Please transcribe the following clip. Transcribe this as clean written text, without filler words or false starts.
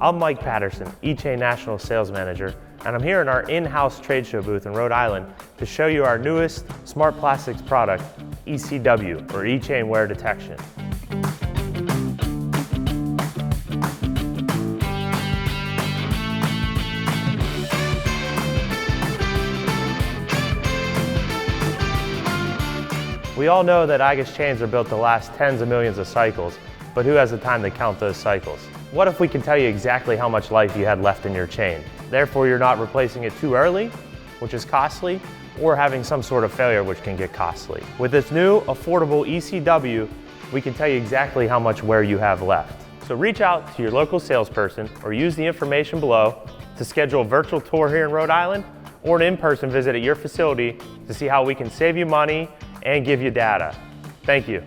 I'm Mike Patterson, E-Chain National Sales Manager, and I'm here in our in-house trade show booth in Rhode Island to show you our newest smart plastics product, EC.W, or E-Chain Wear Detection. We all know that igus chains are built to last tens of millions of cycles, but who has the time to count those cycles? What if we can tell you exactly how much life you had left in your chain? Therefore, you're not replacing it too early, which is costly, or having some sort of failure, which can get costly. With this new, affordable EC.W, we can tell you exactly how much wear you have left. So reach out to your local salesperson or use the information below to schedule a virtual tour here in Rhode Island or an in-person visit at your facility to see how we can save you money and give you data. Thank you.